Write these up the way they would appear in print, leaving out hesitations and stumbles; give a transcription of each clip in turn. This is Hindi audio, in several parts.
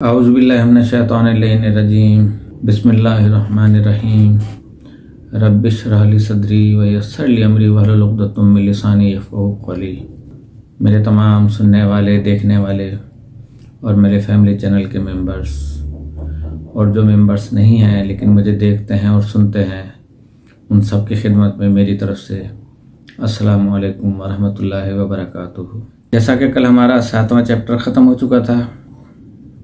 औज़ुबिल्लाहिमिनश्शैतानिर्रजीम बिस्मिल्लाहिर्रहमानिर्रहीम रब्बिश्रह ली सदरी व यस्सिर ली अमरी वहलुल उक़दतम मिन लिसानी यफ़क़हू क़ौली। मेरे तमाम सुनने वाले, देखने वाले और मेरे फैमिली चैनल के मेंबर्स और जो मेंबर्स नहीं हैं लेकिन मुझे देखते हैं और सुनते हैं, उन सब की खिदमत में मेरी तरफ से अस्सलामु अलैकुम वरहमतुल्लाहि वबरकातुहू। जैसा कि कल हमारा 7वां चैप्टर ख़त्म हो चुका था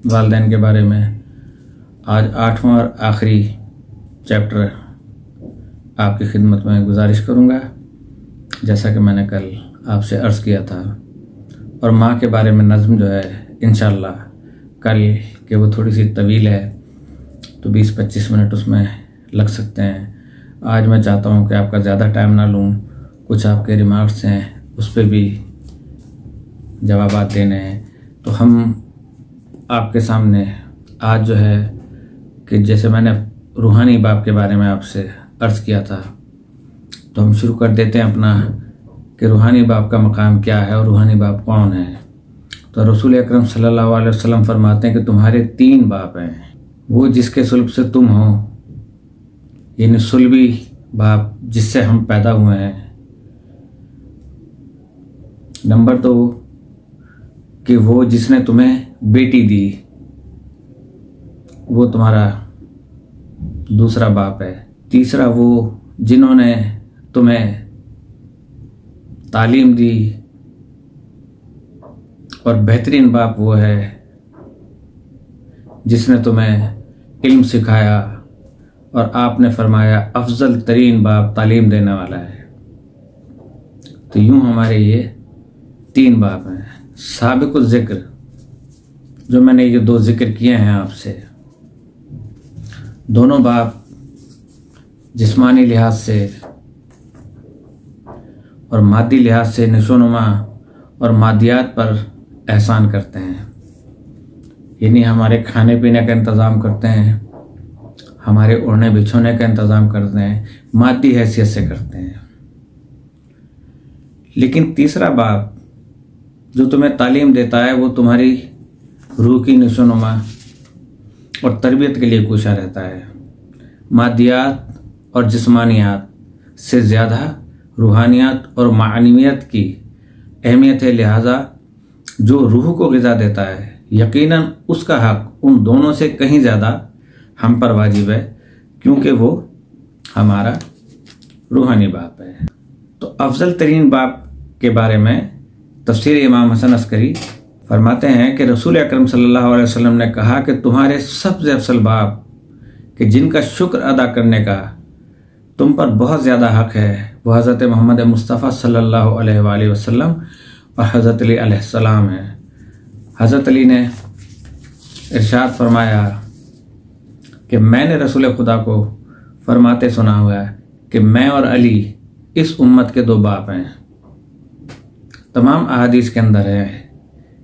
वालिदैन के बारे में, आज 8वां और आखिरी चैप्टर आपकी खिदमत में गुजारिश करूंगा। जैसा कि मैंने कल आपसे अर्ज़ किया था, और माँ के बारे में नज़्म जो है इंशाअल्लाह कल के वो थोड़ी सी तवील है तो 20-25 मिनट उसमें लग सकते हैं। आज मैं चाहता हूँ कि आपका ज़्यादा टाइम ना लूँ, कुछ आपके रिमार्क्स हैं उस पर भी जवाबात देने हैं। तो हम आपके सामने आज जो है कि जैसे मैंने रूहानी बाप के बारे में आपसे अर्ज़ किया था, तो हम शुरू कर देते हैं अपना कि रूहानी बाप का मकाम क्या है और रूहानी बाप कौन है। तो रसूल अकरम सल्लल्लाहु अलैहि वसल्लम फरमाते हैं कि तुम्हारे 3 बाप हैं, वो जिसके सुल्ब से तुम हो, यानी सुल्बी बाप जिससे हम पैदा हुए हैं। नंबर 2 कि वो जिसने तुम्हें बेटी दी, वो तुम्हारा दूसरा बाप है। तीसरा वो जिन्होंने तुम्हें तालीम दी, और बेहतरीन बाप वो है जिसने तुम्हें इल्म सिखाया, और आपने फरमाया अफजल तरीन बाप तालीम देने वाला है। तो यूं हमारे ये 3 बाप हैं। साबिकुल ज़िक्र जो मैंने ये 2 जिक्र किए हैं आपसे, दोनों बाप जिस्मानी लिहाज से और मादी लिहाज से नशोनुमा और मादियात पर एहसान करते हैं, यानी हमारे खाने पीने का इंतज़ाम करते हैं, हमारे ओढ़ने बिछोने का इंतज़ाम करते हैं, मादी हैसियत से करते हैं। लेकिन तीसरा बाप जो तुम्हें तालीम देता है, वो तुम्हारी रूह की नशोनुमा और तरबियत के लिए कोशा रहता है। मादियात और जिस्मानियात से ज़्यादा रूहानियत और मानीवियत की अहमियत है, लिहाजा जो रूह को ग़िज़ा देता है यकीनन उसका हक़ उन दोनों से कहीं ज़्यादा हम पर वाजिब है, क्योंकि वो हमारा रूहानी बाप है। तो अफजल तरीन बाप के बारे में तफसीर इमाम हसन अस्करी फरमाते हैं कि रसूल अकरम सल्लल्लाहु अलैहि वसल्लम ने कहा कि तुम्हारे सबसे अफसल बाप कि जिनका शुक्र अदा करने का तुम पर बहुत ज़्यादा हक़ है, वो हज़रत मोहम्मद मुस्तफ़ा सल्लल्लाहु अलैहि वसल्लम और हज़रत अली अलैहिस्सलाम है। हज़रत अली ने इरशाद फरमाया कि मैंने रसूल खुदा को फरमाते सुना हुआ है कि मैं और अली इस उम्मत के 2 बाप हैं। तमाम अहादीस के अंदर है,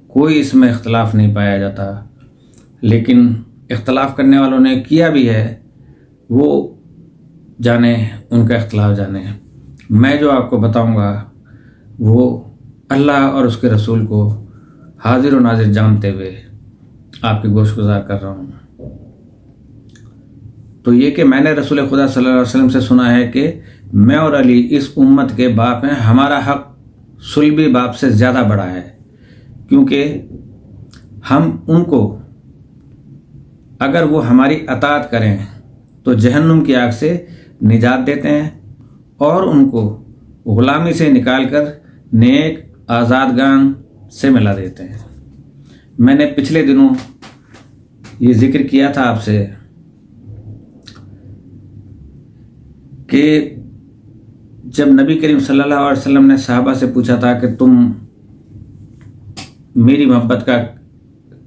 कोई इसमें इख्तलाफ नहीं पाया जाता, लेकिन इख्तलाफ करने वालों ने किया भी है, वो जाने, उनका इख्तलाफ जाने। मैं जो आपको बताऊंगा वो अल्लाह और उसके रसूल को हाजिर और नाजिर जानते हुए आपकी गोशगुजार कर रहा हूँ। तो ये कि मैंने रसूल खुदा सल्लल्लाहु अलैहि वसल्लम से सुना है कि मैं और अली इस उम्मत के बाप हैं, हमारा हक़ सुल्बी बाप से ज़्यादा बड़ा है, क्योंकि हम उनको अगर वो हमारी अताअत करें तो जहन्नुम की आग से निजात देते हैं, और उनको ग़ुलामी से निकालकर नेक आज़ादगान से मिला देते हैं। मैंने पिछले दिनों ये जिक्र किया था आपसे कि जब नबी करीम सल्लल्लाहु अलैहि वसल्लम ने सहाबा से पूछा था कि तुम मेरी मोहब्बत का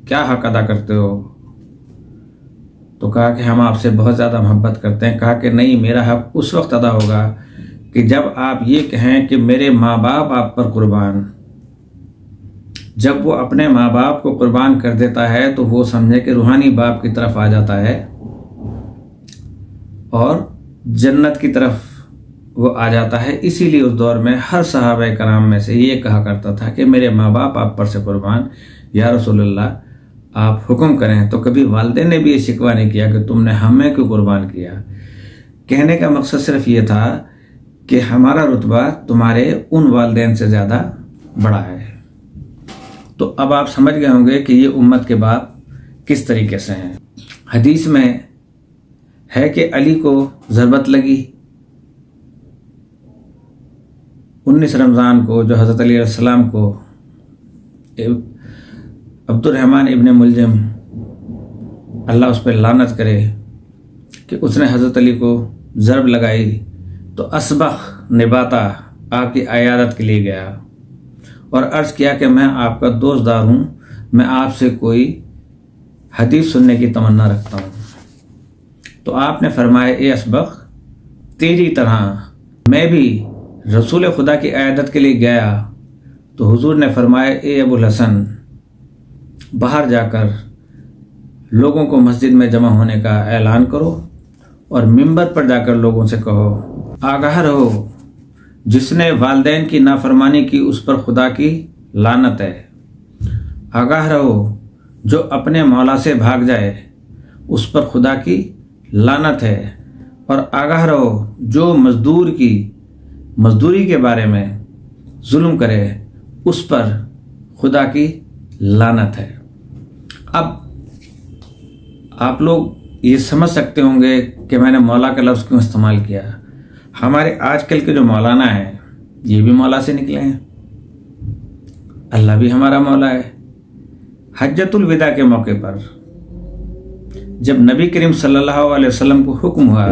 क्या हक़ अदा करते हो, तो कहा कि हम आपसे बहुत ज़्यादा मोहब्बत करते हैं। कहा कि नहीं, मेरा हक़ उस वक्त अदा होगा कि जब आप ये कहें कि मेरे माँ बाप आप पर कुर्बान। जब वो अपने माँ बाप को कुर्बान कर देता है तो वो समझे कि रूहानी बाप की तरफ आ जाता है और जन्नत की तरफ वो आ जाता है। इसीलिए उस दौर में हर सहाबा कराम में से ये कहा करता था कि मेरे माँ बाप आप पर से कुर्बान, या रसूलल्लाह आप हुक्म करें तो कभी वालिदैन ने भी ये शिकवा नहीं किया कि तुमने हमें क्यों कुर्बान किया। कहने का मकसद सिर्फ ये था कि हमारा रुतबा तुम्हारे उन वालिदैन से ज़्यादा बड़ा है। तो अब आप समझ गए होंगे कि ये उम्मत के बाप किस तरीके से हैं। हदीस में है कि अली को ज़रबत लगी 19 रमज़ान को, जो हज़रत अली अलैहिस्सलाम को अब्दुर्रहमान इब्न मुलजिम, अल्लाह उस पर लानत करे, कि उसने हज़रत अली को ज़रब लगाई। तो असबख निबाता आपकी अयादत के लिए गया और अर्ज़ किया कि मैं आपका दोस्तदार हूँ, मैं आपसे कोई हदीस सुनने की तमन्ना रखता हूँ। तो आपने फरमाया, ए असबख, तेरी तरह मैं भी रसूल खुदा की अयादत के लिए गया। तो हुजूर ने फरमाया, ए अबुल हसन, बाहर जाकर लोगों को मस्जिद में जमा होने का ऐलान करो और मिंबर पर जाकर लोगों से कहो, आगाह रहो, जिसने वालिदैन की नाफरमानी की उस पर खुदा की लानत है। आगाह रहो, जो अपने मौला से भाग जाए उस पर खुदा की लानत है। और आगाह रहो, जो मजदूर की मजदूरी के बारे में जुल्म करे उस पर खुदा की लानत है। अब आप लोग ये समझ सकते होंगे कि मैंने मौला का लफ्ज़ क्यों इस्तेमाल किया। हमारे आजकल के जो मौलाना हैं ये भी मौला से निकले हैं, अल्लाह भी हमारा मौला है। हज्जतुल विदा के मौके पर जब नबी करीम सल्लल्लाहु अलैहि वसल्लम को हुक्म हुआ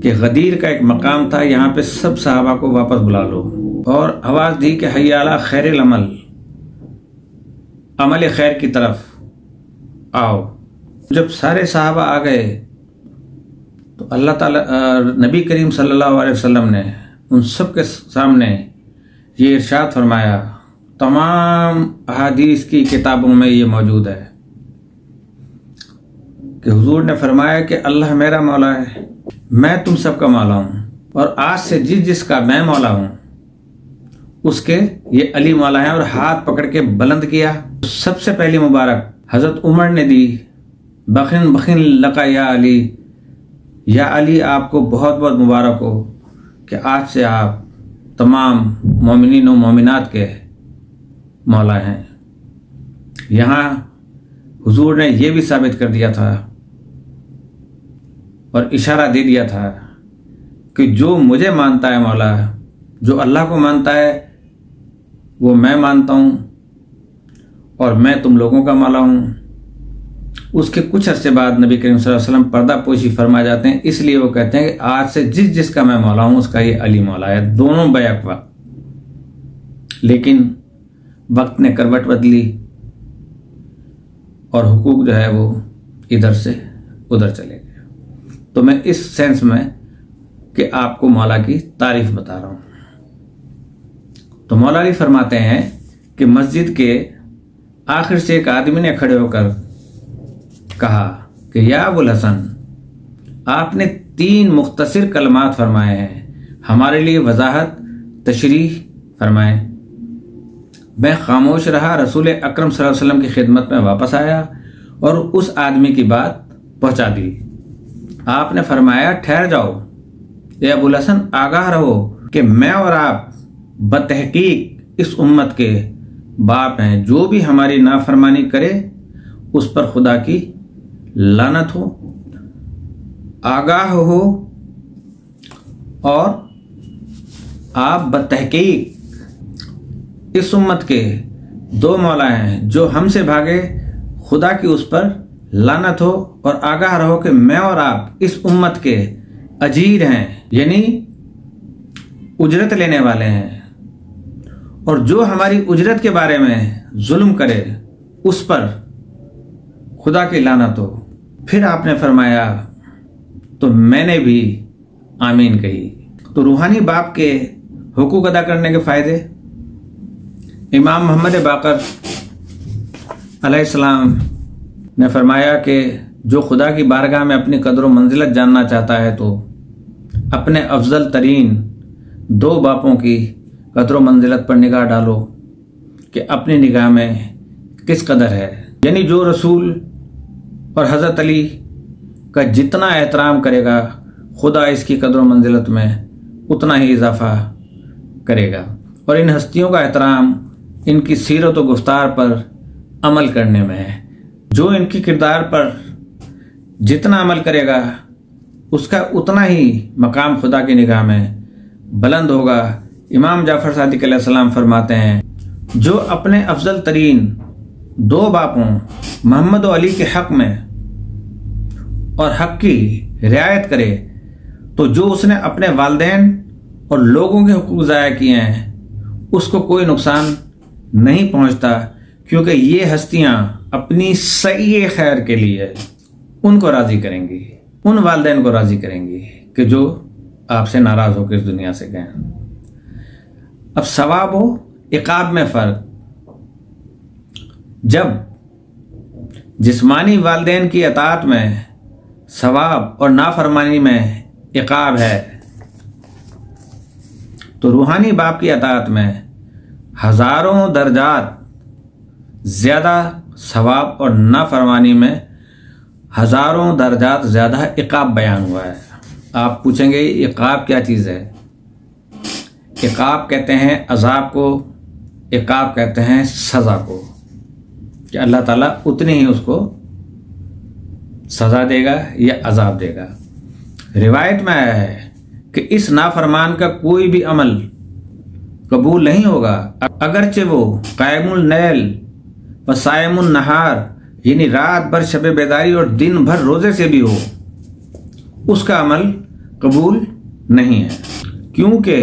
कि गदीर का एक मकाम था, यहाँ पे सब सहाबा को वापस बुला लो, और आवाज़ दी कि हय्या अला खैरिल अमल, अमल खैर की तरफ आओ। जब सारे सहाबा आ गए तो अल्लाह ताला नबी करीम सल्लल्लाहु अलैहि वसल्लम ने उन सब के सामने ये इरशाद फरमाया, तमाम अहादीस की किताबों में ये मौजूद है कि हुजूर ने फरमाया कि अल्लाह मेरा मौला है, मैं तुम सबका मौला हूँ, और आज से जिसका मैं मौला हूँ उसके ये अली मौला है। और हाथ पकड़ के बुलंद किया। सबसे पहली मुबारक हजरत उमर ने दी, बखिन बखिन लका या अली, या अली आपको बहुत बहुत मुबारक हो कि आज से आप तमाम मोमिनीन व मोमिनात के मौला हैं। यहाँ हुजूर ने यह भी साबित कर दिया था और इशारा दे दिया था कि जो मुझे मानता है मौला, जो अल्लाह को मानता है वो मैं मानता हूँ और मैं तुम लोगों का मौला हूँ। उसके कुछ अरसे बाद नबी करीम सल्लल्लाहु अलैहि वसल्लम पर्दा पोशी फरमा जाते हैं, इसलिए वो कहते हैं कि आज से जिसका मैं मौला हूँ उसका ये अली मौला है। दोनों बैक वक्त। लेकिन वक्त ने करवट बदली और हुकूक जो है वो इधर से उधर चले गए। तो मैं इस सेंस में कि आपको मौला की तारीफ बता रहा हूँ। तो मौला अली फरमाते हैं कि मस्जिद के आखिर से एक आदमी ने खड़े होकर कहा कि या अबुल हसन, आपने 3 मुख्तसर कलमात फरमाए हैं, हमारे लिए वजाहत तशरीह फरमाएं। मैं खामोश रहा, रसूल अकरम सल्लल्लाहु अलैहि वसल्लम की खिदमत में वापस आया और उस आदमी की बात पहुंचा दी। आपने फरमाया, ठहर जाओ ये अबुल हसन, आगाह रहो कि मैं और आप बतहकीक इस उम्मत के बाप हैं। जो भी हमारी नाफरमानी करे उस पर खुदा की लानत हो। आगाह हो और आप बतहकीक इस उम्मत के 2 मौला हैं, जो हमसे भागे खुदा की उस पर लानत हो। और आगाह रहो कि मैं और आप इस उम्मत के अजीर हैं, यानी उजरत लेने वाले हैं, और जो हमारी उजरत के बारे में जुल्म करे उस पर खुदा की लानत हो। फिर आपने फरमाया तो मैंने भी आमीन कही। तो रूहानी बाप के हुकूक अदा करने के फायदे, इमाम मोहम्मद बाकर अलैहिस्सलाम ने फरमाया कि जो खुदा की बारगाह में अपनी कदर व मंजिलत जानना चाहता है तो अपने अफजल तरीन 2 बापों की कदर व मंजिलत पर निगाह डालो कि अपनी निगाह में किस कदर है। यानी जो रसूल और हज़रत अली का जितना एहतराम करेगा, खुदा इसकी कदर मंजिलत में उतना ही इजाफा करेगा। और इन हस्तियों का एहतराम इनकी सीरत व गुफ्तार पर अमल करने में है। जो इनकी किरदार पर जितना अमल करेगा उसका उतना ही मकाम खुदा की निगाह में बुलंद होगा। इमाम जाफ़र सादिक अलैहिस्सलाम फरमाते हैं, जो अपने अफजल तरीन दो बापों मोहम्मद और अली के हक में और हक की रियायत करे तो जो उसने अपने वालिदैन और लोगों के हुकूक ज़ाया किए हैं उसको कोई नुकसान नहीं पहुंचता, क्योंकि ये हस्तियां अपनी सही खैर के लिए उनको राज़ी करेंगी, उन वालिदैन को राज़ी करेंगी कि जो आपसे नाराज़ होकर इस दुनिया से गए। अब सवाब व इक़ाब में फ़र्क। जब जिस्मानी वालिदैन की अताअत में सवाब और नाफरमानी में इक़ाब है, तो रूहानी बाप की अताअत में हज़ारों दर्जात ज़्यादा सवाब और नाफरमानी में हज़ारों दर्जात ज़्यादा इक़ाब बयान हुआ है। आप पूछेंगे इक़ाब क्या चीज़ है? इक़ाब कहते हैं अज़ाब को, इक़ाब कहते हैं सज़ा को, कि अल्लाह ताला उतनी ही उसको सज़ा देगा या अज़ाब देगा। रिवायत में आया है कि इस नाफरमान का कोई भी अमल कबूल नहीं होगा, अगरचे वो कायमुल नैल व सायमुन नहार यानी रात भर शब बेदारी और दिन भर रोजे से भी हो, उसका अमल कबूल नहीं है। क्योंकि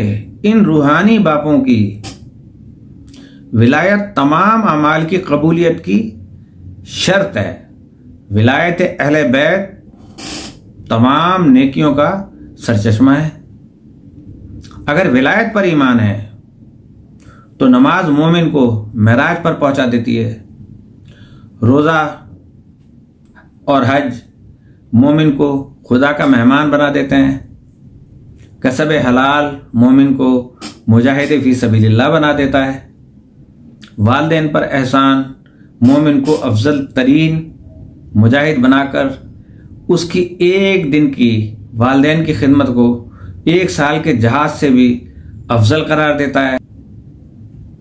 इन रूहानी बापों की विलायत तमाम अमाल की कबूलियत की शर्त है। विलायत अहले बैत तमाम नेकियों का सरचश्मा है। अगर विलायत पर ईमान है तो नमाज मोमिन को महराज पर पहुंचा देती है। रोज़ा और हज मोमिन को खुदा का मेहमान बना देते हैं। कसब हलाल मोमिन को मुजाहिद फी सबीलिल्लाह बना देता है। वालिदैन पर एहसान मोमिन को अफजल तरीन मुजाहिद बनाकर उसकी एक दिन की वालिदैन की खिदमत को एक साल के जहाज से भी अफजल करार देता है।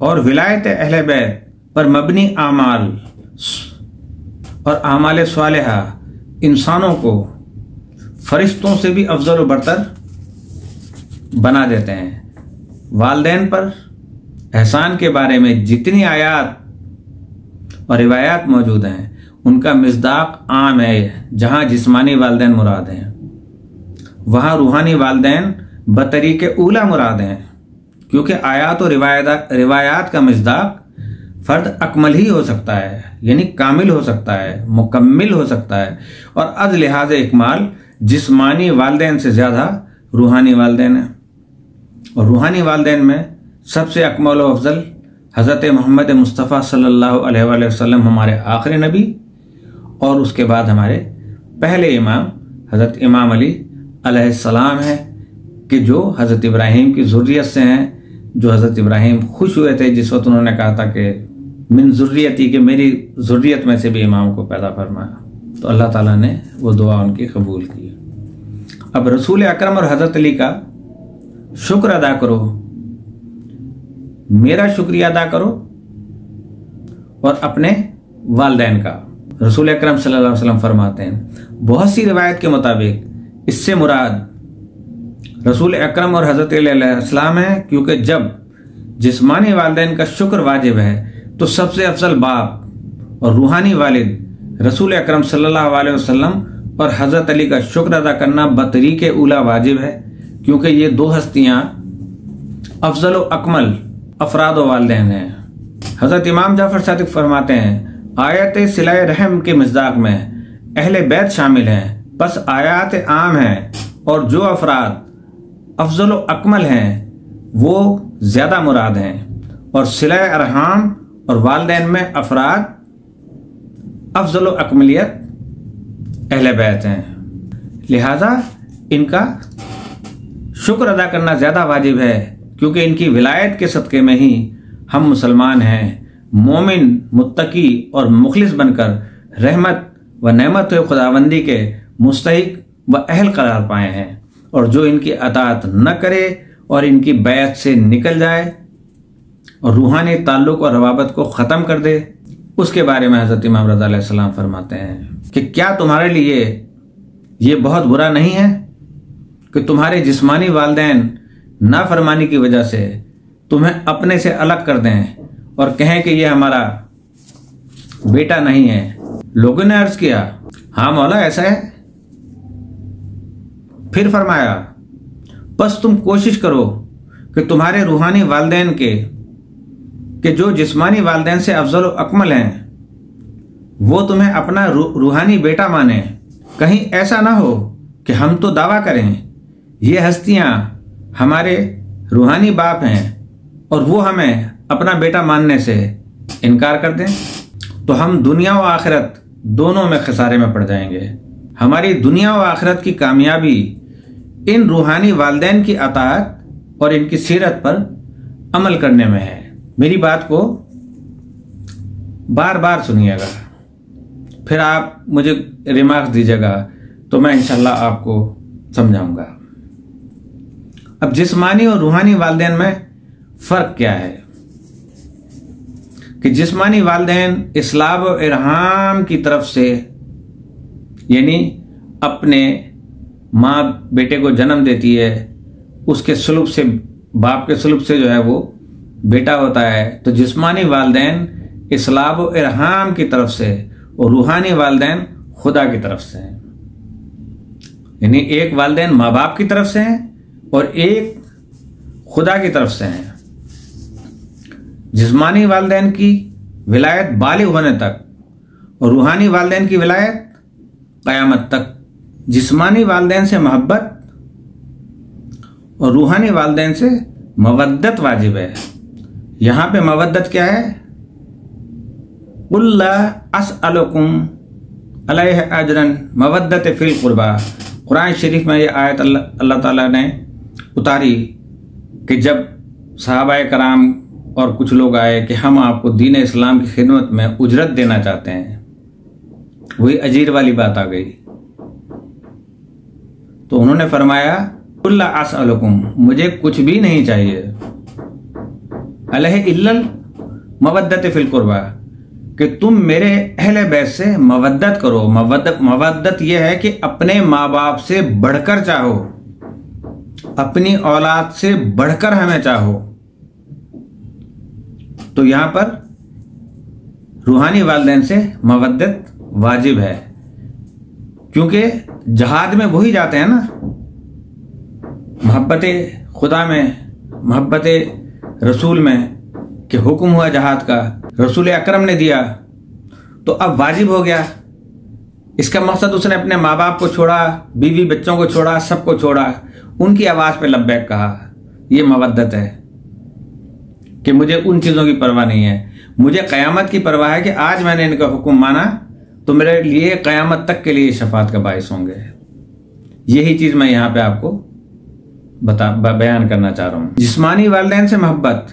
और विलायत अहले बैत पर मबनी आमाल और आमाल स्वालिहा इंसानों को फरिश्तों से भी अफजल व बरतर बना देते हैं। वालिदैन पर एहसान के बारे में जितनी आयात और रिवायात मौजूद हैं उनका मिस्दाक आम है। जहाँ जिस्मानी वालिदैन मुराद हैं वहाँ रूहानी वालिदैन बतरीके ऊला मुराद हैं, क्योंकि आयात और रिवायात का मिस्दाक फ़र्द अकमल ही हो सकता है, यानी कामिल हो सकता है, मुकम्मिल हो सकता है। और अज लिहाज इकमाल जिस्मानी वालिदैन से ज़्यादा रूहानी वालिदैन है। और रूहानी वालिदैन में सबसे अकमल व अफजल हज़रत मोहम्मद मुस्तफ़ा सल्लल्लाहु अलैहि वसल्लम हमारे आखिरी नबी, और उसके बाद हमारे पहले इमाम हज़रत इमाम अली अलैहिस्सलाम है, कि जो हज़रत इब्राहीम की ज़ुर्रियत से हैं। जो हज़रत इब्राहीम खुश हुए थे जिस वक्त उन्होंने कहा था कि मिन ज़ुर्रियती, कि मेरी ज़ुर्रियत में से भी इमाम को पैदा फरमाया, तो अल्लाह ताला ने वो दुआ उनकी कबूल की। अब रसूल अकरम और हज़रत अली का शुक्र अदा करो, मेरा शुक्रिया अदा करो और अपने वालिदैन का। रसूल अकरम सल्लल्लाहु अलैहि वसल्लम फरमाते हैं, बहुत सी रिवायत के मुताबिक इससे मुराद रसूल अकरम और हज़रत अली अलैहिस्सलाम है, क्योंकि जब जिस्मानी वालिदैन का शुक्र वाजिब है तो सबसे अफजल बाप और रूहानी वालिद रसूल अकरम सल्लल्लाहु अलैहि वसल्लम और हज़रत अली का शुक्र अदा करना बतरीके ऊला वाजिब है, क्योंकि ये दो हस्तियाँ अफजल व अकमल अफराद व वालिदैन हैं। हज़रत इमाम जाफ़र सादिक फरमाते हैं, आयत सिलाए रहम के मिज़दाक में अहले बैत शामिल हैं, बस आयात आम हैं, और जो अफराद अफजल व अकमल हैं वो ज़्यादा मुराद हैं। और सिलाए अरहाम और वालिदैन में अफराद अफजल व अकमलियत अहले बैत हैं। लिहाजा इनका शुक्र अदा करना ज़्यादा वाजिब है, क्योंकि इनकी विलायत के सदक़े में ही हम मुसलमान हैं। मोमिन, मुत्तकी और मुखलिस बनकर रहमत व नेमत खुदाबंदी के मुस्तहिक व अहल करार पाए हैं, और जो इनकी अताअत न करे और इनकी बैत से निकल जाए और रूहानी ताल्लुक और रवाबत को ख़त्म कर दे, उसके बारे में हज़रत इमाम रज़ा अलैहिस्सलाम फरमाते हैं कि क्या तुम्हारे लिए ये बहुत बुरा नहीं है कि तुम्हारे जिस्मानी वालिदैन नाफरमानी की वजह से तुम्हें अपने से अलग कर दें और कहें कि ये हमारा बेटा नहीं है। लोगों ने अर्ज किया, हाँ मौला ऐसा है। फिर फरमाया, बस तुम कोशिश करो कि तुम्हारे रूहानी वालिदैन के जो जिस्मानी वालिदैन से अफजल व अकमल हैं वो तुम्हें अपना रूहानी बेटा माने। कहीं ऐसा ना हो कि हम तो दावा करें ये हस्तियां हमारे रूहानी बाप हैं और वो हमें अपना बेटा मानने से इनकार कर दें, तो हम दुनिया व आखिरत दोनों में खसारे में पड़ जाएंगे। हमारी दुनिया व आखिरत की कामयाबी इन रूहानी वालिदैन की अताअत और इनकी सीरत पर अमल करने में है। मेरी बात को बार बार सुनिएगा, फिर आप मुझे रिमार्क्स दीजिएगा तो मैं इंशाल्लाह आपको समझाऊंगा। अब जिस्मानी और रूहानी वालिदैन में फ़र्क क्या है कि जिस्मानी वालिदैन इस्लाब और इरहाम की तरफ से, यानी अपने माँ बेटे को जन्म देती है, उसके सुलूब से, बाप के सुलूब से जो है वो बेटा होता है, तो जिस्मानी वालिदैन इस्लाब और इरहाम की तरफ से और रूहानी वालिदैन खुदा की तरफ से हैं। यानी एक वालिदैन माँ बाप की तरफ से हैं और एक खुदा की तरफ से हैं। जिस्मानी वालिदैन की विलायत बालिग होने तक और रूहानी वालिदैन की विलायत क़यामत तक। जिस्मानी वालिदैन से मोहब्बत और रूहानी वालिदैन से मवद्दत वाजिब है। यहां पे मवद्दत क्या है? कुल ला अस्अलुकुम अलैहि अजरन मवद्दत फिल कुर्बा। कुरान शरीफ में ये आयत अल्लाह ताला ने उतारी कि जब सहाबाए कराम और कुछ लोग आए कि हम आपको दीन इस्लाम की खिदमत में उजरत देना चाहते हैं, वही अजीर वाली बात आ गई। तो उन्होंने फरमाया कुल्ला अस्अलुकुम, मुझे कुछ भी नहीं चाहिए, अलैहि इल्लल मवद्दत फिल कुर्बा, कि तुम मेरे अहले बैत से मवद्दत करो। मवद्दत यह है कि अपने माँ बाप से बढ़कर चाहो, अपनी औलाद से बढ़कर हमें चाहो। तो यहां पर रूहानी वालिदैन से मवद्दत वाजिब है, क्योंकि जहाद में वही जाते हैं ना, मोहब्बत खुदा में, मोहब्बत रसूल में, कि हुक्म हुआ जहाद का, रसूल अकरम ने दिया, तो अब वाजिब हो गया। इसका मकसद उसने अपने माँ बाप को छोड़ा, बीवी बच्चों को छोड़ा, सबको छोड़ा, उनकी आवाज़ पे लब्बैक कहा। ये मवद्दत है कि मुझे उन चीज़ों की परवाह नहीं है, मुझे क़यामत की परवाह है कि आज मैंने इनका हुक्म माना तो मेरे लिए क़यामत तक के लिए शफात का बाइस होंगे। यही चीज़ मैं यहाँ पे आपको बयान करना चाह रहा हूँ। जिस्मानी वालिदैन से मोहब्बत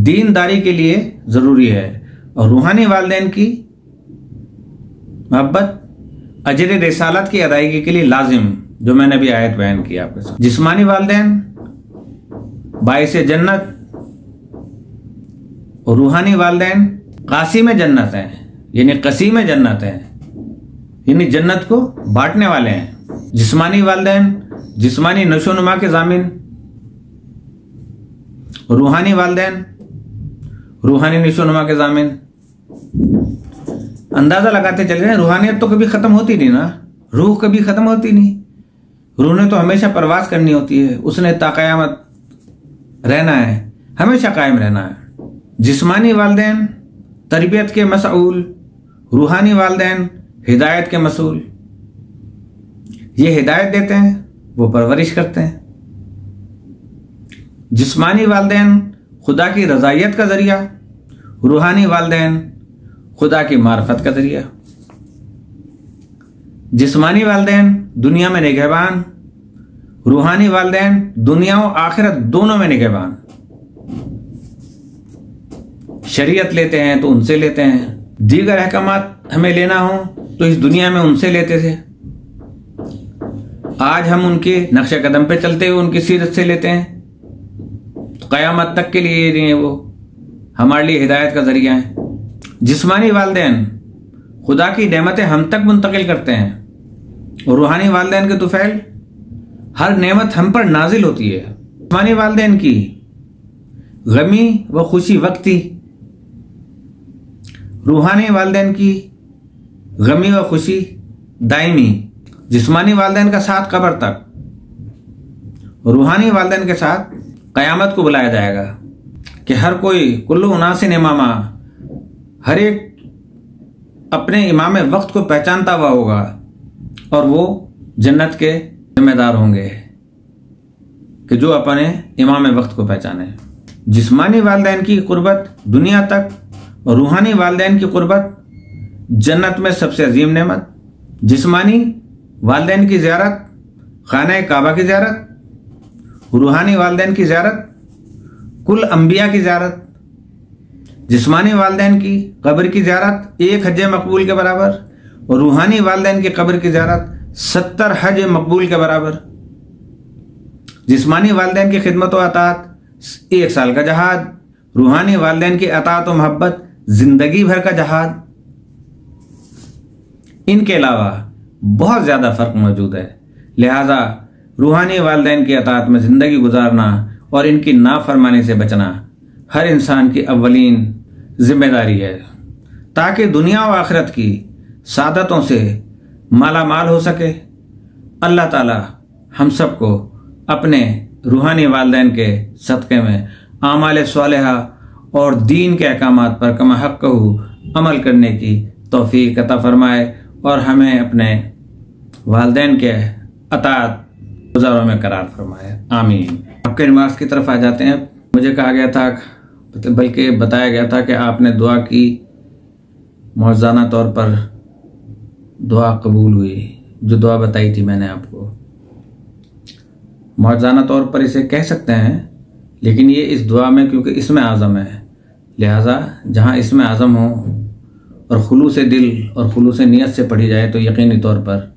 दीनदारी के लिए ज़रूरी है, और रूहानी वालिदैन की मोहब्बत अजर रिसालत की अदायगी के लिए लाजिम, जो मैंने भी आयत बयान की आपके साथ। जिस्मानी वालिदैन बाइस जन्नत और रूहानी वालिदैन कासिम जन्नत हैं, यानी कसीम जन्नत हैं, यानी जन्नत को बांटने वाले हैं। जिस्मानी वालिदैन जिस्मानी नशोनुमा के जामिन, रूहानी वालिदैन रूहानी नशोनुमा के जामिन। अंदाजा लगाते चले रहे, रूहानियत तो कभी खत्म होती नहीं ना, रूह कभी खत्म होती नहीं। रूह ने तो हमेशा परवास करनी होती है, उसने ताक़यामत रहना है, हमेशा कायम रहना है। जिस्मानी वालिदैन तरबियत के मसऊल, रूहानी वालिदैन हिदायत के मसूल। ये हिदायत देते हैं, वो परवरिश करते हैं। जिस्मानी वालिदैन खुदा की रज़ायत का जरिया, रूहानी वालिदैन खुदा की मार्फत का जरिया। जिस्मानी वालिदैन दुनिया में निगहबान, रूहानी वालिदैन दुनिया और आखिरत दोनों में निगहबान। शरीयत लेते हैं तो उनसे लेते हैं, दीगर अहकामात हमें लेना हो तो इस दुनिया में उनसे लेते थे। आज हम उनके नक्शे कदम पे चलते हुए उनकी सीरत से लेते हैं, तो क़यामत तक के लिए नहीं है, वो हमारे लिए हिदायत का जरिया है। जिस्मानी वालिदैन खुदा की नेमतें हम तक मुंतकिल करते हैं, और रूहानी वालिदैन के तुफैल हर नेमत हम पर नाजिल होती है। जिस्मानी वालिदैन की गमी व खुशी वक्ती, रूहानी वालिदैन की गमी व खुशी दायमी। जिस्मानी वालिदैन का साथ कब्र तक, रूहानी वालिदैन के साथ क़यामत को बुलाया जाएगा कि हर कोई कुल्लु उनासिन इमामा, हर एक अपने इमाम वक्त को पहचानता हुआ होगा और वो जन्नत के जिम्मेदार होंगे कि जो अपने इमाम वक्त को पहचाने। जिस्मानी वालिदैन की कुर्बत दुनिया तक और रूहानी वालिदैन की कुर्बत जन्नत में सबसे अजीम नेमत। जिस्मानी वालिदैन की ज़ियारत खाना काबा की ज़ियारत, रूहानी वालिदैन की ज़ियारत कुल अंबिया की ज़ियारत। जिस्मानी वालिदैन की कब्र की ज़ियारत 1 हज मकबूल के बराबर, और रूहानी वालिदैन की कब्र की ज़ियारत 70 हज मकबूल के बराबर। जिस्मानी वालिदैन की खिदमत व अतात 1 साल का जहाद, रूहानी वालिदैन की अतात व मोहब्बत जिंदगी भर का जहाद। इनके अलावा बहुत ज़्यादा फ़र्क मौजूद है, लिहाजा रूहानी वालिदैन की अतात में ज़िंदगी गुजारना और इनकी नाफरमानी से बचना हर इंसान की अव्वलीन जिम्मेदारी है, ताकि दुनिया व आखिरत की सादतों से माला माल हो सके। अल्लाह ताला हम सबको अपने रूहानी वालिदैन के सदक़े में आमाल सालिहा और दीन के अहकामात पर कमा हक़्क़हू अमल करने की तौफ़ीक़ अता फ़रमाए, और हमें अपने वालिदैन के अतात गुज़ारों में करार फरमाए। आमीन। आपके रिमार्क्स की तरफ आ जाते हैं। मुझे कहा गया था, बल्कि बताया गया था कि आपने दुआ की, मौज़ाना तौर पर दुआ कबूल हुई। जो दुआ बताई थी मैंने आपको, मौज़ाना तौर पर इसे कह सकते हैं, लेकिन ये इस दुआ में क्योंकि इसमें आज़म है, लिहाजा जहाँ इसमें आज़म हो और खुलूस दिल और खुलूस नियत से पढ़ी जाए तो यकीनी तौर पर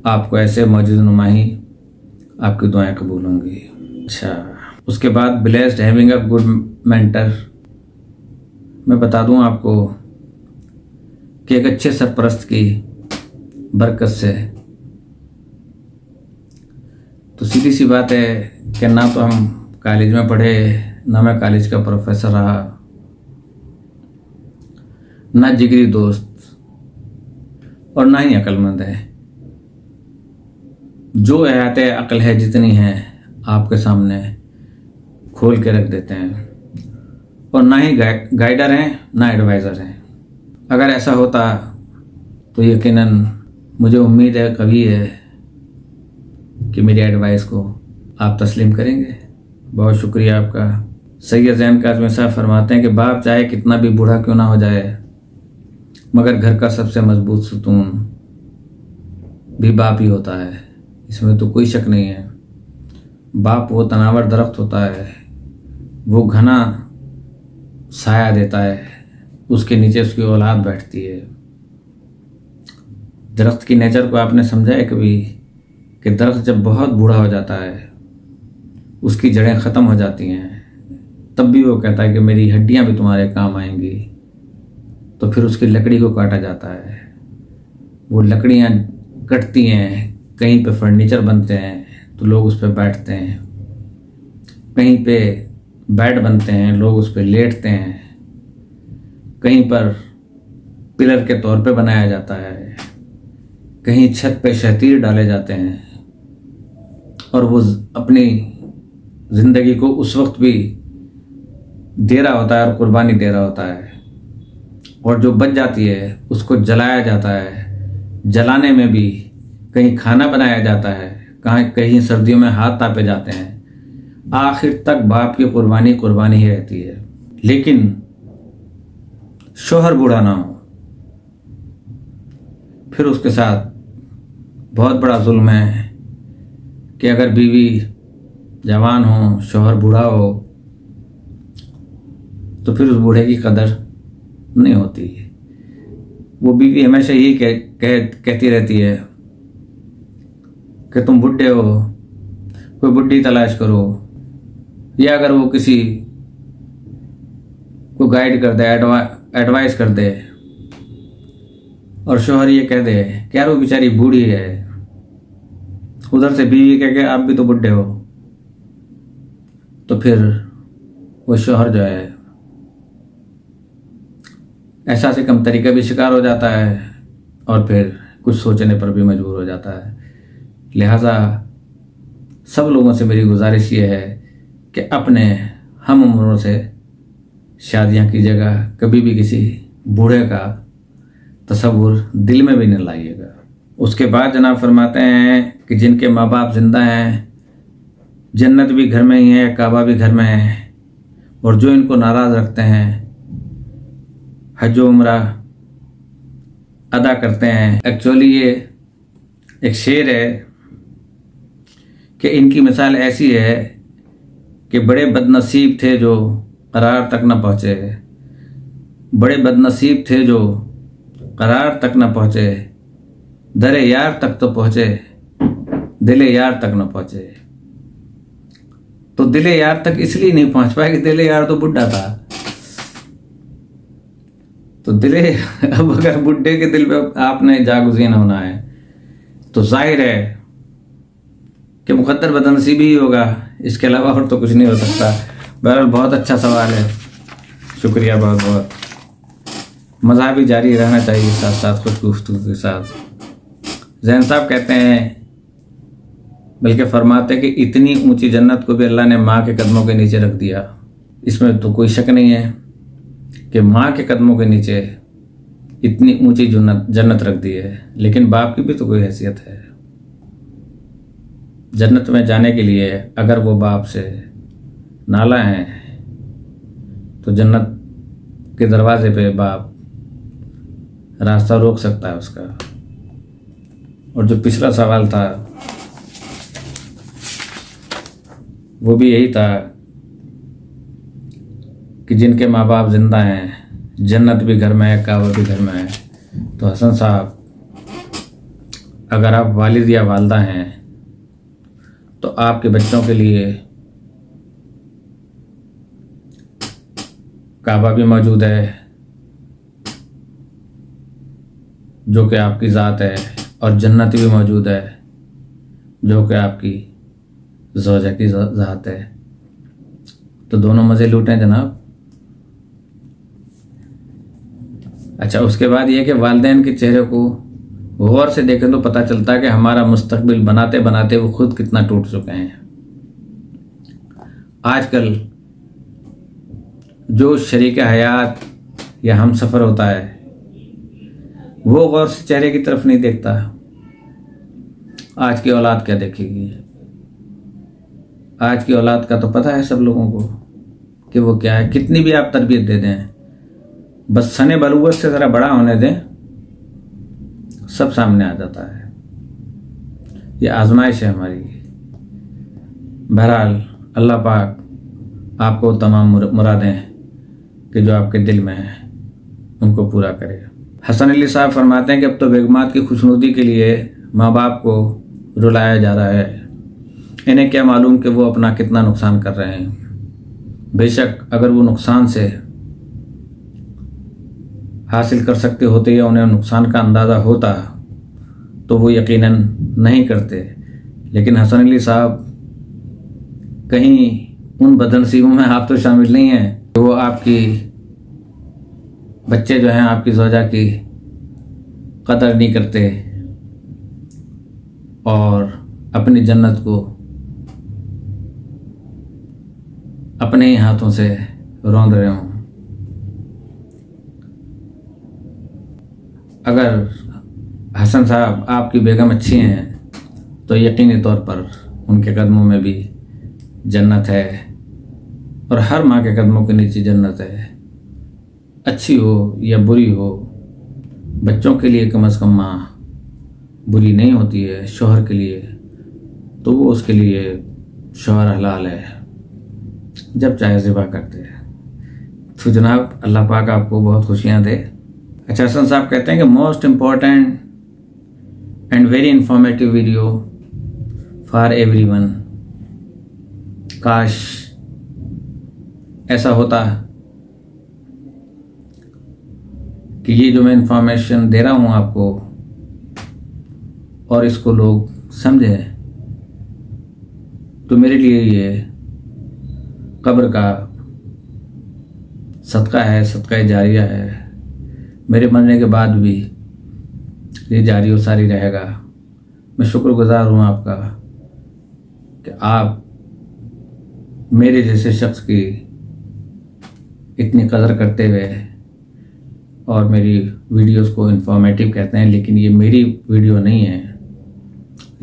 आपको ऐसे मौजूद नुमाही आपकी दुआएं कबूल होंगी। अच्छा, उसके बाद blessed having a good mentor, मैं बता दूं आपको कि एक अच्छे सरपरस्त की बरकत से तो सीधी सी बात है कि ना तो हम कॉलेज में पढ़े, ना मैं कॉलेज का प्रोफेसर रहा, ना जिगरी दोस्त, और ना ही अक्लमंद है। जो एहत अक्ल है जितनी है आपके सामने खोल के रख देते हैं, और ना ही गाइडर हैं ना एडवाइज़र हैं। अगर ऐसा होता तो यकीनन मुझे उम्मीद है, कभी है कि मेरी एडवाइस को आप तस्लीम करेंगे। बहुत शुक्रिया आपका। सैयद ज़ैन काज़मी साहब फरमाते हैं कि बाप चाहे कितना भी बूढ़ा क्यों ना हो जाए, मगर घर का सबसे मजबूत सुतून भी बाप ही होता है, इसमें तो कोई शक नहीं है। बाप वो तनावर दरख्त होता है, वो घना साया देता है, उसके नीचे उसकी औलाद बैठती है। दरख्त की नेचर को आपने समझा है कभी कि दरख्त जब बहुत बूढ़ा हो जाता है, उसकी जड़ें ख़त्म हो जाती हैं, तब भी वो कहता है कि मेरी हड्डियां भी तुम्हारे काम आएंगी, तो फिर उसकी लकड़ी को काटा जाता है। वो लकड़ियाँ कटती हैं, कहीं पे फर्नीचर बनते हैं तो लोग उस पर बैठते हैं, कहीं पे बेड बनते हैं, लोग उस पर लेटते हैं, कहीं पर पिलर के तौर पे बनाया जाता है, कहीं छत पे शतीर डाले जाते हैं, और वो अपनी ज़िंदगी को उस वक्त भी दे रहा होता है और कुर्बानी दे रहा होता है, और जो बच जाती है उसको जलाया जाता है। जलाने में भी कहीं खाना बनाया जाता है, कहीं सर्दियों में हाथ तापे जाते हैं। आखिर तक बाप की कुर्बानी कुर्बानी ही रहती है। लेकिन शोहर बूढ़ा ना हो, फिर उसके साथ बहुत बड़ा जुल्म है कि अगर बीवी जवान हो, शोहर बूढ़ा हो, तो फिर उस बूढ़े की कदर नहीं होती। वो बीवी हमेशा यही कहती रहती है कि तुम बुढ़े हो, कोई बुढ़ी तलाश करो, या अगर वो किसी को गाइड कर दे, एडवाइस कर दे, और शोहर ये कह दे कि यार वो बेचारी बूढ़ी है, उधर से बीवी कह के आप भी तो बुढ़े हो, तो फिर वो शोहर जो है ऐसा से कम तरीका भी शिकार हो जाता है और फिर कुछ सोचने पर भी मजबूर हो जाता है। लिहाजा सब लोगों से मेरी गुजारिश ये है कि अपने हम उम्रों से शादियां कीजिएगा, कभी भी किसी बूढ़े का तस्वुर दिल में भी नहीं लाइएगा। उसके बाद जनाब फरमाते हैं कि जिनके माँ बाप जिंदा हैं, जन्नत भी घर में ही है, काबा भी घर में है, और जो इनको नाराज रखते हैं, हज उम्रा अदा करते हैं। एक्चुअली ये एक शेर है कि इनकी मिसाल ऐसी है कि बड़े बदनसीब थे जो करार तक न पहुँचे, बड़े बदनसीब थे जो करार तक न पहुँचे, दरे यार तक तो पहुँचे, दिले यार तक न पहुँचे। तो दिले यार तक इसलिए नहीं पहुँच पाए कि दिले यार तो बुढ़ा था। तो दिले, अब अगर बुढ़े के दिल पे आपने जागुज़ीन होना है तो जाहिर है कि मुकद्दर बदनसीबी ही होगा, इसके अलावा और तो कुछ नहीं हो सकता। बहरहाल बहुत अच्छा सवाल है, शुक्रिया बहुत बहुत। मज़ा भी जारी रहना चाहिए साथ साथ खुश गुफ्तगू के साथ। जैन साहब कहते हैं, बल्कि फरमाते कि इतनी ऊंची जन्नत को भी अल्लाह ने माँ के कदमों के नीचे रख दिया। इसमें तो कोई शक नहीं है कि माँ के कदमों के नीचे इतनी ऊंची जन्नत रख दी है, लेकिन बाप की भी तो कोई हैसियत है। जन्नत में जाने के लिए अगर वो बाप से नाला है तो जन्नत के दरवाजे पे बाप रास्ता रोक सकता है उसका। और जो पिछला सवाल था वो भी यही था कि जिनके माँ बाप जिंदा हैं, जन्नत भी घर में है, काबा भी घर में है। तो हसन साहब, अगर आप वालिद या वालदा हैं तो आपके बच्चों के लिए काबा भी मौजूद है जो कि आपकी ज़ात है, और जन्नत भी मौजूद है जो कि आपकी ज़ौजा की ज़ात है। तो दोनों मज़े लूटें जनाब। अच्छा, उसके बाद ये कि वालिदैन के चेहरे को गौर से देखें तो पता चलता है कि हमारा मुस्तकबिल बनाते बनाते वो खुद कितना टूट चुके हैं। आजकल जो शरीक हयात या हम सफ़र होता है वो गौर से चेहरे की तरफ नहीं देखता। आज की औलाद क्या देखेगी? आज की औलाद का तो पता है सब लोगों को कि वो क्या है। कितनी भी आप तरबियत दे दें, बस सने बलूगत से ज़रा बड़ा होने दें, सब सामने आ जाता है। ये आजमाइश है हमारी। बहरहाल अल्लाह पाक आपको तमाम मुरादें कि जो आपके दिल में है उनको पूरा करे। हसन अली साहब फरमाते हैं कि अब तो बेगमात की खुशनुदी के लिए माँ बाप को रुलाया जा रहा है। इन्हें क्या मालूम कि वो अपना कितना नुकसान कर रहे हैं। बेशक अगर वो नुकसान से हासिल कर सकते होते या उन्हें नुकसान का अंदाज़ा होता तो वो यकीनन नहीं करते। लेकिन हसन अली साहब, कहीं उन बदनसीबों में आप तो शामिल नहीं हैं तो वो आपकी बच्चे जो हैं आपकी ज़ौजा की कदर नहीं करते और अपनी जन्नत को अपने ही हाथों से रौंद रहे हों। अगर हसन साहब आपकी बेगम अच्छी हैं तो यकीनी तौर पर उनके कदमों में भी जन्नत है, और हर माँ के कदमों के नीचे जन्नत है। अच्छी हो या बुरी हो, बच्चों के लिए कम से कम माँ बुरी नहीं होती है। शौहर के लिए तो वो उसके लिए शौहर हलाल है, जब चाहे ज़िबा करते हैं। तो जनाब अल्लाह पाक आपको बहुत खुशियाँ दे। अच्छा, हसन साहब कहते हैं कि most important and very informative video for everyone. काश ऐसा होता कि ये जो मैं इंफॉर्मेशन दे रहा हूँ आपको और इसको लोग समझे, तो मेरे लिए ये कब्र का सदका है, सदका जारिया है। मेरे मरने के बाद भी ये जारी और सारी रहेगा। मैं शुक्रगुजार हूँ आपका कि आप मेरे जैसे शख्स की इतनी कदर करते हुए और मेरी वीडियोस को इंफॉर्मेटिव कहते हैं, लेकिन ये मेरी वीडियो नहीं है।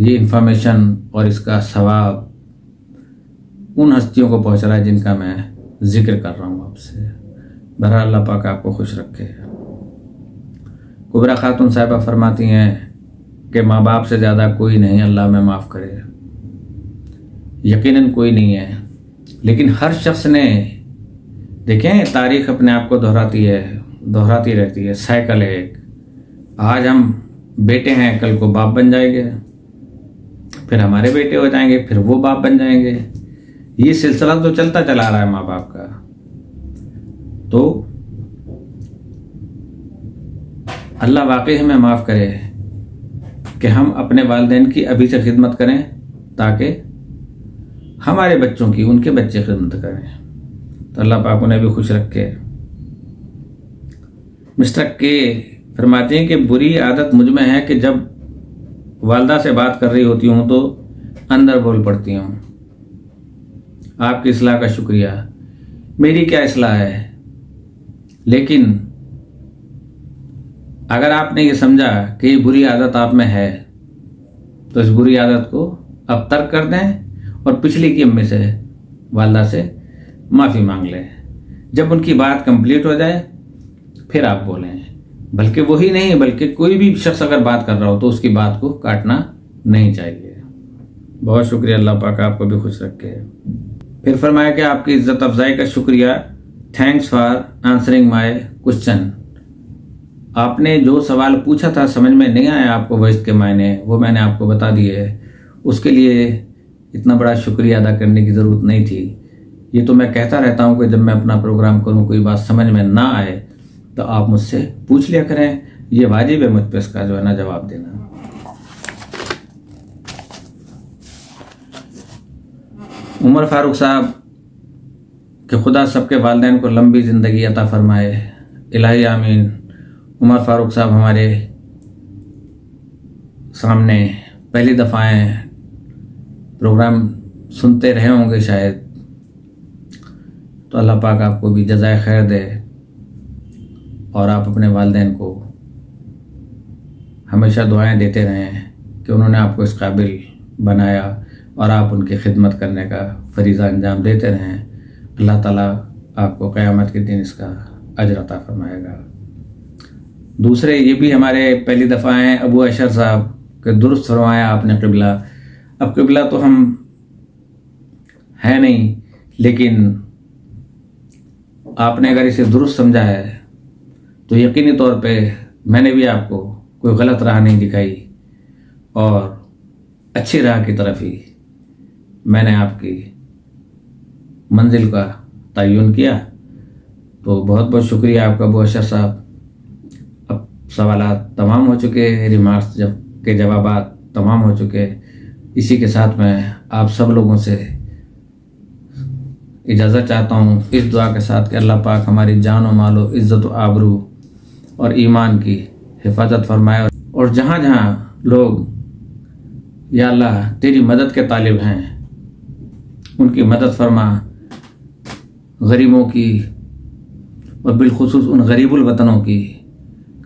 ये इंफॉर्मेशन और इसका सवाब उन हस्तियों को पहुंच रहा है जिनका मैं जिक्र कर रहा हूँ आपसे। बहरहाल अल्लाह पाक आपको खुश रखे। कुबरा खातून साहिबा फरमाती हैं कि माँ बाप से ज़्यादा कोई नहीं अल्लाह में माफ़ करे। यकीनन कोई नहीं है, लेकिन हर शख्स ने, देखें तारीख अपने आप को दोहराती रहती है। साइकिल है एक, आज हम बेटे हैं, कल को बाप बन जाएंगे, फिर हमारे बेटे हो जाएंगे, फिर वो बाप बन जाएंगे। ये सिलसिला तो चलता चला रहा है माँ बाप का। तो अल्लाह वाकई हमें माफ़ करे कि हम अपने वालिदैन की अभी से खिदमत करें ताकि हमारे बच्चों की, उनके बच्चे खिदमत करें। तो अल्लाह पाक उन्हें भी खुश रखे। मिस्टर के फरमाते हैं कि बुरी आदत मुझ में है कि जब वालदा से बात कर रही होती हूँ तो अंदर बोल पड़ती हूँ। आपकी इस्लाह का शुक्रिया। मेरी क्या इस्लाह है, लेकिन अगर आपने ये समझा कि ये बुरी आदत आप में है तो इस बुरी आदत को अब तर्क कर दें और पिछली की अम्मी से, वालदा से माफ़ी मांग लें। जब उनकी बात कंप्लीट हो जाए फिर आप बोलें। बल्कि वही नहीं, बल्कि कोई भी शख्स अगर बात कर रहा हो तो उसकी बात को काटना नहीं चाहिए। बहुत शुक्रिया, अल्लाह पाक आपको भी खुश रखे। फिर फरमाया कि आपकी इज्जत अफजाई का शुक्रिया, thanks for answering my question. आपने जो सवाल पूछा था समझ में नहीं आया आपको वज़्द के मायने, वो मैंने आपको बता दिए। उसके लिए इतना बड़ा शुक्रिया अदा करने की ज़रूरत नहीं थी। ये तो मैं कहता रहता हूँ कि जब मैं अपना प्रोग्राम करूँ कोई बात समझ में ना आए तो आप मुझसे पूछ लिया करें। ये वाजिब है मुझ पर इसका जो है ना जवाब देना। उमर फारूक साहब कि खुदा सबके वालिदैन को लंबी ज़िंदगी अता फरमाए, इलाही आमीन। उमर फारूक साहब हमारे सामने पहली दफ़ा आए, प्रोग्राम सुनते रहे होंगे शायद, तो अल्लाह पाक आपको भी जज़ाए खैर दे और आप अपने वालिदैन को हमेशा दुआएं देते रहें कि उन्होंने आपको इस काबिल बनाया और आप उनकी खिदमत करने का फरीज़ा अंजाम देते रहें। अल्लाह ताला आपको क़यामत के दिन इसका अजर अता फरमाएगा। दूसरे ये भी हमारे पहली दफ़ा हैं अबू अशर साहब के दुरुस्त फरमाया आपने क़िबला। अब क़िबला तो हम है नहीं, लेकिन आपने अगर इसे दुरुस्त समझा है तो यकीनी तौर पे मैंने भी आपको कोई गलत राह नहीं दिखाई और अच्छी राह की तरफ ही मैंने आपकी मंजिल का तयन किया। तो बहुत बहुत शुक्रिया आपका अबू अशर साहब। अब सवालात तमाम हो चुके, रिमार्क्स के जवाबात तमाम हो चुके। इसी के साथ मैं आप सब लोगों से इजाज़त चाहता हूँ इस दुआ के साथ कि अल्लाह पाक हमारी जान और मालो, इज़्ज़त और आबरू और ईमान की हिफाजत फरमाए। और जहाँ जहाँ लोग या अल्लाह तेरी मदद के तालिब हैं उनकी मदद फरमा। गरीबों की और बिलखुसूस उन गरीबुल वतनों की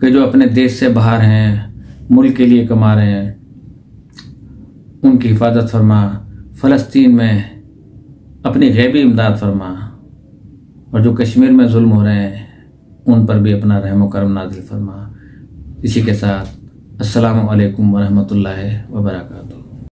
कि जो अपने देश से बाहर हैं, मुल्क के लिए कमा रहे हैं, उनकी हिफाजत फरमा। फ़लस्तीन में अपनी गैबी इमदाद फरमा और जो कश्मीर में जुल्म हो रहे हैं उन पर भी अपना रहम व करम नाज़िल फरमा। इसी के साथ अस्सलामु अलैकुम व रहमतुल्लाहि व बरकातुहू।